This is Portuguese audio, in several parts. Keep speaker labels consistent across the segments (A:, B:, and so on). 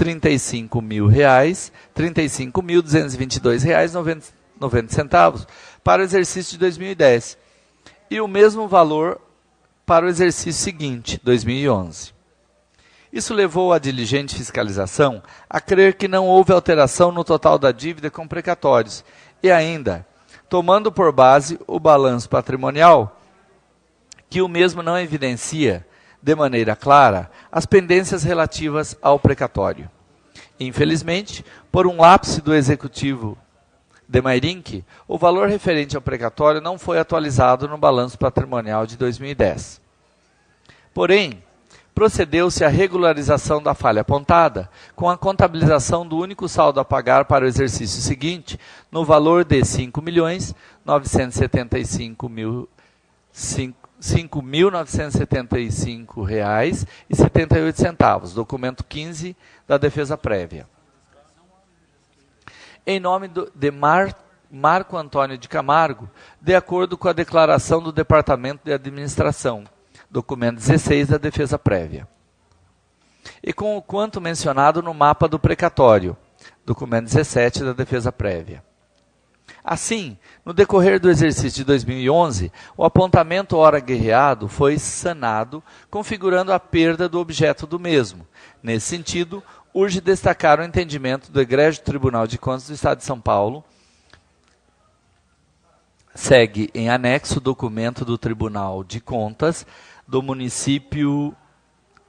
A: R$ 35.222,90 para o exercício de 2010 e o mesmo valor para o exercício seguinte, 2011. Isso levou a diligente fiscalização a crer que não houve alteração no total da dívida com precatórios e ainda, tomando por base o balanço patrimonial, que o mesmo não evidencia, de maneira clara, as pendências relativas ao precatório. Infelizmente, por um lapse do executivo de Mairinque, o valor referente ao precatório não foi atualizado no balanço patrimonial de 2010. Porém, procedeu-se à regularização da falha apontada, com a contabilização do único saldo a pagar para o exercício seguinte, no valor de R$ 5.975,78, documento 15 da defesa prévia. Em nome de Marco Antônio de Camargo, de acordo com a declaração do Departamento de Administração, documento 16 da defesa prévia. E com o quanto mencionado no mapa do precatório, documento 17 da defesa prévia. Assim, no decorrer do exercício de 2011, o apontamento hora guerreado foi sanado, configurando a perda do objeto do mesmo. Nesse sentido, urge destacar o entendimento do Egrégio Tribunal de Contas do Estado de São Paulo. Segue em anexo o documento do Tribunal de Contas do município,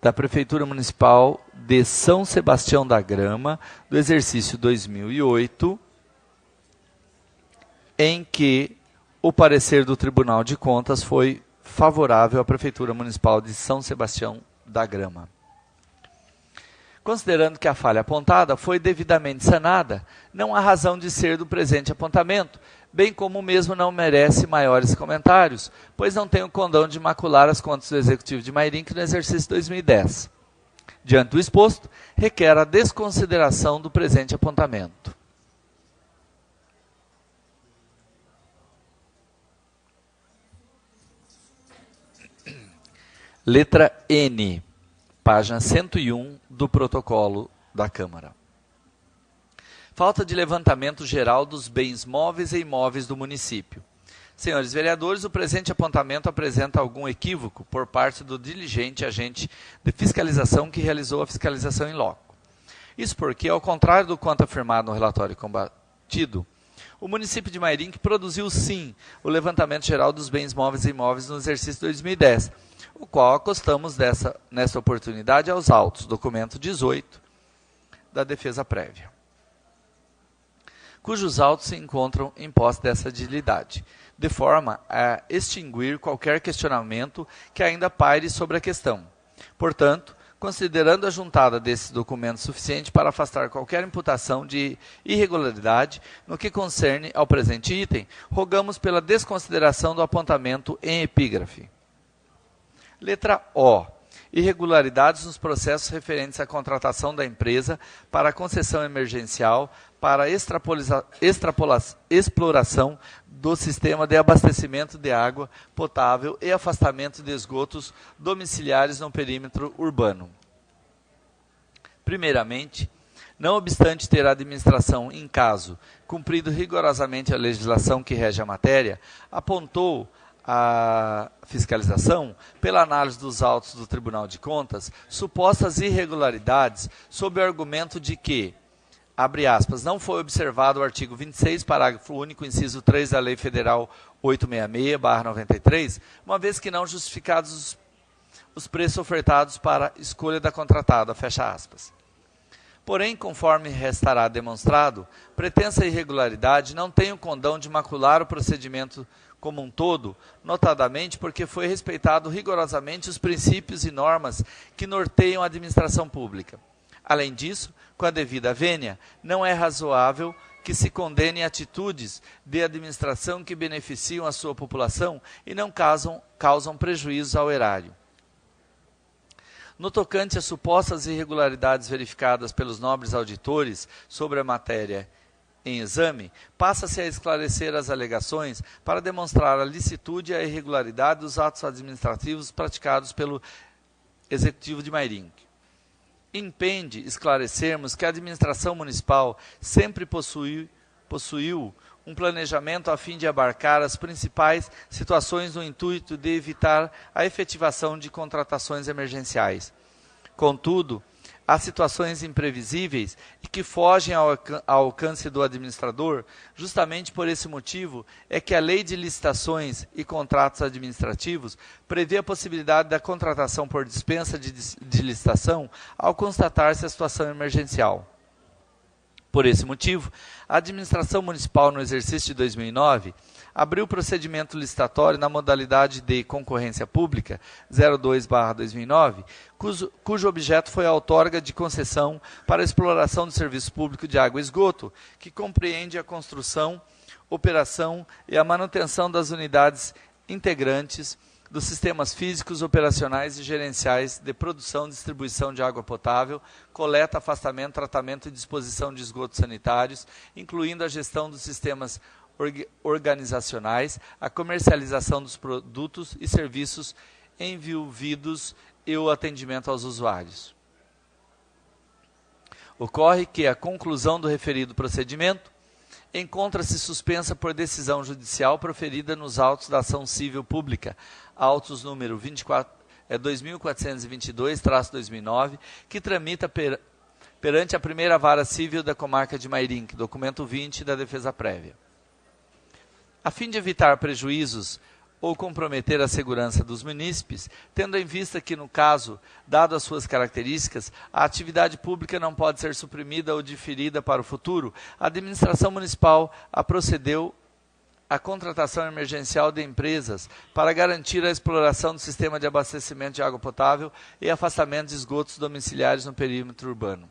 A: da Prefeitura Municipal de São Sebastião da Grama, do exercício 2008, em que o parecer do Tribunal de Contas foi favorável à Prefeitura Municipal de São Sebastião da Grama. Considerando que a falha apontada foi devidamente sanada, não há razão de ser do presente apontamento, bem como o mesmo não merece maiores comentários, pois não tem o condão de macular as contas do Executivo de Mairinque no exercício 2010. Diante do exposto, requer a desconsideração do presente apontamento. Letra N, página 101 do protocolo da Câmara. Falta de levantamento geral dos bens móveis e imóveis do município. Senhores vereadores, o presente apontamento apresenta algum equívoco por parte do diligente agente de fiscalização que realizou a fiscalização em loco. Isso porque, ao contrário do quanto afirmado no relatório combatido, o município de Mairinque produziu sim o levantamento geral dos bens móveis e imóveis no exercício 2010, o qual acostamos nesta oportunidade aos autos, documento 18 da defesa prévia, cujos autos se encontram em posse dessa agilidade, de forma a extinguir qualquer questionamento que ainda paire sobre a questão. Portanto, considerando a juntada desses documentos suficiente para afastar qualquer imputação de irregularidade no que concerne ao presente item, rogamos pela desconsideração do apontamento em epígrafe. Letra O. Irregularidades nos processos referentes à contratação da empresa para a concessão emergencial para a exploração do sistema de abastecimento de água potável e afastamento de esgotos domiciliares no perímetro urbano. Primeiramente, não obstante ter a administração, em caso, cumprido rigorosamente a legislação que rege a matéria, apontou a fiscalização, pela análise dos autos do Tribunal de Contas, supostas irregularidades sob o argumento de que, abre aspas, não foi observado o artigo 26, parágrafo único, inciso 3 da Lei Federal 866/93, uma vez que não justificados os preços ofertados para escolha da contratada, fecha aspas. Porém, conforme restará demonstrado, pretensa irregularidade não tem o condão de macular o procedimento como um todo, notadamente porque foi respeitado rigorosamente os princípios e normas que norteiam a administração pública. Além disso, com a devida vênia, não é razoável que se condenem atitudes de administração que beneficiam a sua população e não causam prejuízo ao erário. No tocante às supostas irregularidades verificadas pelos nobres auditores sobre a matéria em exame, passa-se a esclarecer as alegações para demonstrar a licitude e a irregularidade dos atos administrativos praticados pelo Executivo de Mairinque. impende esclarecermos que a administração municipal sempre possuiu um planejamento a fim de abarcar as principais situações no intuito de evitar a efetivação de contratações emergenciais. Contudo, há situações imprevisíveis e que fogem ao alcance do administrador. Justamente por esse motivo é que a Lei de Licitações e Contratos Administrativos prevê a possibilidade da contratação por dispensa de licitação ao constatar-se a situação emergencial. Por esse motivo, a administração municipal, no exercício de 2009, abriu procedimento licitatório na modalidade de concorrência pública 02/2009, cujo objeto foi a outorga de concessão para a exploração do serviço público de água e esgoto, que compreende a construção, operação e a manutenção das unidades integrantes dos sistemas físicos, operacionais e gerenciais de produção e distribuição de água potável, coleta, afastamento, tratamento e disposição de esgotos sanitários, incluindo a gestão dos sistemas organizacionais, a comercialização dos produtos e serviços envolvidos e o atendimento aos usuários. Ocorre que a conclusão do referido procedimento encontra-se suspensa por decisão judicial proferida nos autos da ação civil pública, autos número 2422-2009, que tramita perante a primeira vara civil da comarca de Mairinque, documento 20 da defesa prévia. A fim de evitar prejuízos ou comprometer a segurança dos munícipes, tendo em vista que, no caso, dado as suas características, a atividade pública não pode ser suprimida ou diferida para o futuro, a administração municipal procedeu à contratação emergencial de empresas para garantir a exploração do sistema de abastecimento de água potável e afastamento de esgotos domiciliares no perímetro urbano.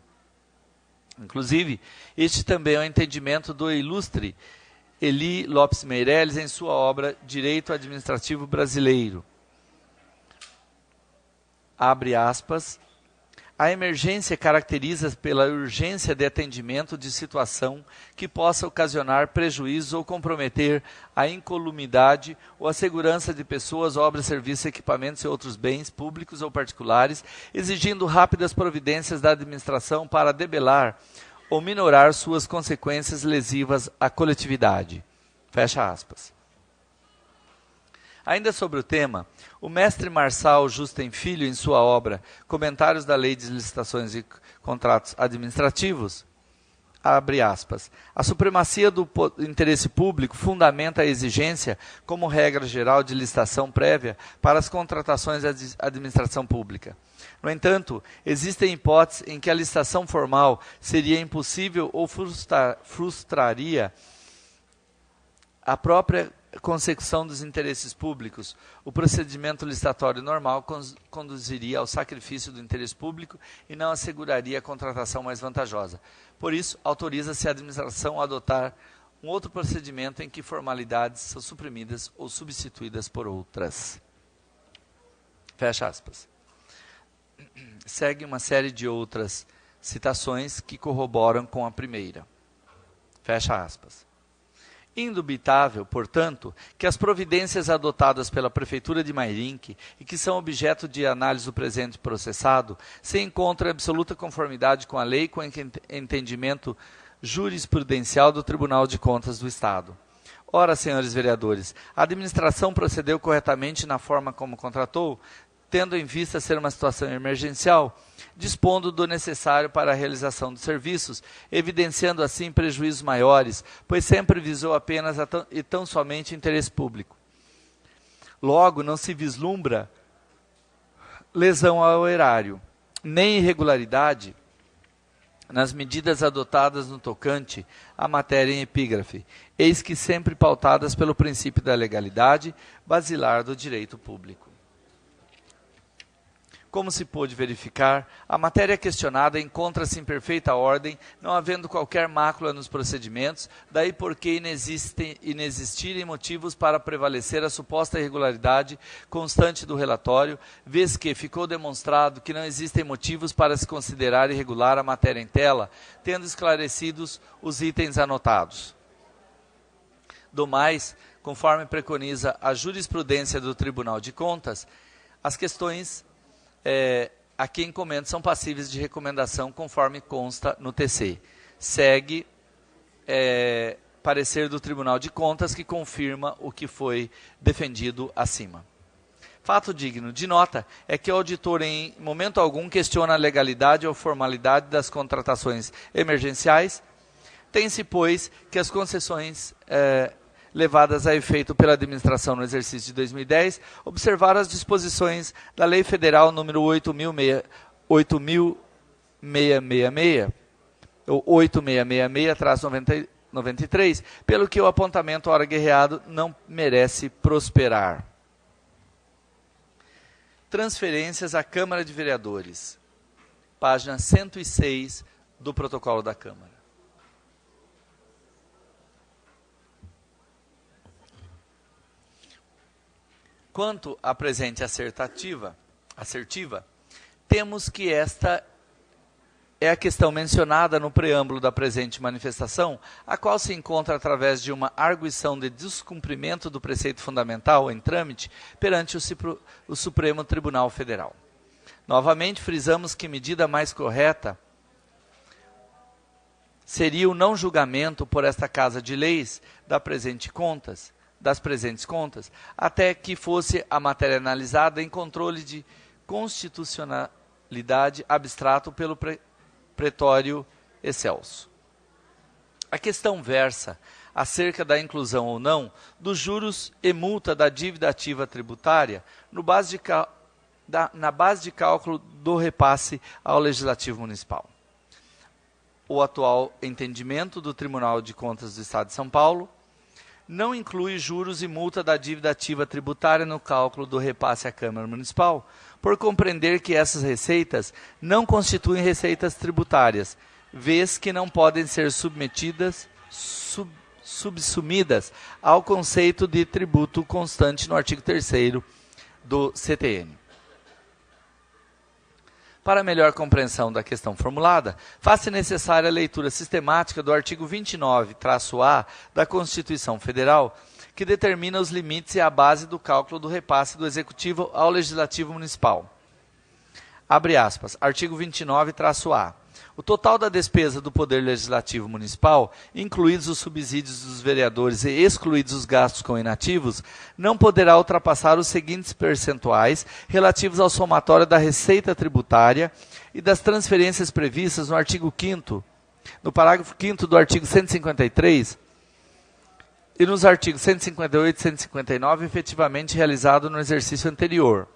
A: Inclusive, este também é o entendimento do ilustre Eli Lopes Meireles em sua obra Direito Administrativo Brasileiro. Abre aspas. A emergência caracteriza-se pela urgência de atendimento de situação que possa ocasionar prejuízo ou comprometer a incolumidade ou a segurança de pessoas, obras, serviços, equipamentos e outros bens públicos ou particulares, exigindo rápidas providências da administração para debelar ou minorar suas consequências lesivas à coletividade. Fecha aspas. Ainda sobre o tema, o mestre Marçal Justen Filho, em sua obra Comentários da Lei de Licitações e Contratos Administrativos, abre aspas, a supremacia do interesse público fundamenta a exigência, como regra geral de licitação prévia, para as contratações da administração pública. No entanto, existem hipóteses em que a licitação formal seria impossível ou frustraria a própria consecução dos interesses públicos. O procedimento licitatório normal conduziria ao sacrifício do interesse público e não asseguraria a contratação mais vantajosa. Por isso, autoriza-se a administração a adotar um outro procedimento em que formalidades são suprimidas ou substituídas por outras. Fecha aspas. Segue uma série de outras citações que corroboram com a primeira. Fecha aspas. Indubitável, portanto, que as providências adotadas pela Prefeitura de Mairinque e que são objeto de análise do presente processado se encontram em absoluta conformidade com a lei e com o entendimento jurisprudencial do Tribunal de Contas do Estado. Ora, senhores vereadores, a administração procedeu corretamente na forma como contratou, tendo em vista ser uma situação emergencial, dispondo do necessário para a realização dos serviços, evidenciando assim prejuízos maiores, pois sempre visou apenas e tão somente o interesse público. Logo, não se vislumbra lesão ao erário, nem irregularidade nas medidas adotadas no tocante à matéria em epígrafe, eis que sempre pautadas pelo princípio da legalidade basilar do direito público. Como se pôde verificar, a matéria questionada encontra-se em perfeita ordem, não havendo qualquer mácula nos procedimentos, daí porque inexistirem motivos para prevalecer a suposta irregularidade constante do relatório, vez que ficou demonstrado que não existem motivos para se considerar irregular a matéria em tela, tendo esclarecidos os itens anotados. Do mais, conforme preconiza a jurisprudência do Tribunal de Contas, as questões aqui encomendas são passíveis de recomendação conforme consta no TC. Segue parecer do Tribunal de Contas que confirma o que foi defendido acima. Fato digno de nota é que o auditor em momento algum questiona a legalidade ou formalidade das contratações emergenciais. Tem-se, pois, que as concessões levadas a efeito pela administração no exercício de 2010 observaram as disposições da Lei Federal número 8666-93, pelo que o apontamento hora guerreado não merece prosperar. Transferências à Câmara de Vereadores. Página 106 do protocolo da Câmara. Quanto à presente assertiva, temos que esta é a questão mencionada no preâmbulo da presente manifestação, a qual se encontra através de uma arguição de descumprimento do preceito fundamental em trâmite perante o Supremo Tribunal Federal. Novamente, frisamos que medida mais correta seria o não julgamento por esta Casa de Leis das presentes contas, até que fosse a matéria analisada em controle de constitucionalidade abstrato pelo pretório excelso. A questão versa acerca da inclusão ou não dos juros e multa da dívida ativa tributária na base de cálculo do repasse ao Legislativo Municipal. O atual entendimento do Tribunal de Contas do Estado de São Paulo não inclui juros e multa da dívida ativa tributária no cálculo do repasse à Câmara Municipal, por compreender que essas receitas não constituem receitas tributárias, vez que não podem ser subsumidas ao conceito de tributo constante no artigo 3º do CTN. Para melhor compreensão da questão formulada, faz-se necessária a leitura sistemática do artigo 29-A da Constituição Federal, que determina os limites e a base do cálculo do repasse do Executivo ao Legislativo Municipal. Abre aspas, artigo 29-A. O total da despesa do Poder Legislativo Municipal, incluídos os subsídios dos vereadores e excluídos os gastos com inativos, não poderá ultrapassar os seguintes percentuais relativos ao somatório da receita tributária e das transferências previstas no artigo 5º, no parágrafo 5º do artigo 153 e nos artigos 158 e 159 efetivamente realizado no exercício anterior.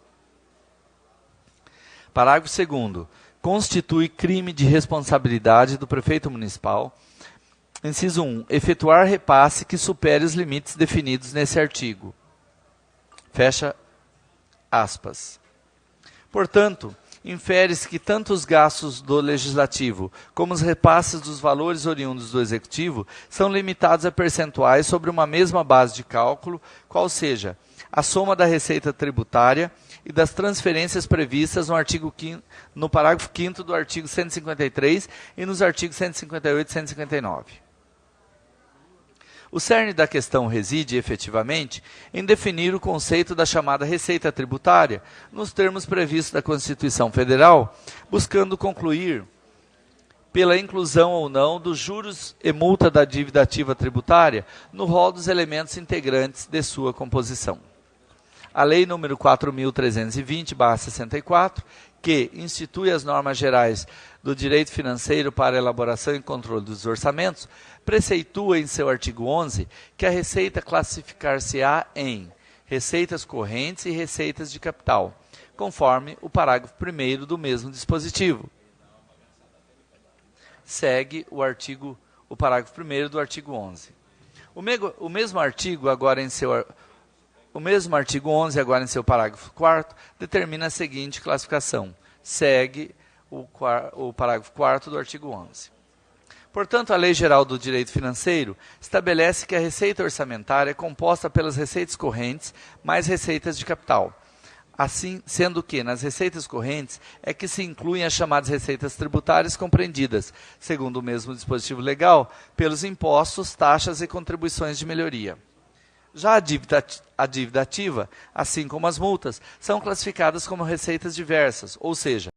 A: Parágrafo 2º. Constitui crime de responsabilidade do prefeito municipal. Inciso 1. Efetuar repasse que supere os limites definidos nesse artigo. Fecha aspas. Portanto, infere-se que tanto os gastos do Legislativo como os repasses dos valores oriundos do Executivo são limitados a percentuais sobre uma mesma base de cálculo, qual seja a soma da receita tributária e das transferências previstas no parágrafo 5º do artigo 153 e nos artigos 158 e 159. O cerne da questão reside, efetivamente, em definir o conceito da chamada receita tributária, nos termos previstos da Constituição Federal, buscando concluir pela inclusão ou não dos juros e multa da dívida ativa tributária no rol dos elementos integrantes de sua composição. A Lei nº 4.320/64, que institui as normas gerais do direito financeiro para elaboração e controle dos orçamentos, preceitua em seu artigo 11 que a receita classificar-se-á em receitas correntes e receitas de capital, conforme o parágrafo 1º do mesmo dispositivo. Segue o parágrafo 1º do artigo 11. O mesmo artigo 11, agora em seu parágrafo 4º, determina a seguinte classificação. Segue o parágrafo 4º do artigo 11. Portanto, a Lei Geral do Direito Financeiro estabelece que a receita orçamentária é composta pelas receitas correntes mais receitas de capital. Assim, sendo que nas receitas correntes é que se incluem as chamadas receitas tributárias compreendidas, segundo o mesmo dispositivo legal, pelos impostos, taxas e contribuições de melhoria. Já a dívida ativa, assim como as multas, são classificadas como receitas diversas, ou seja,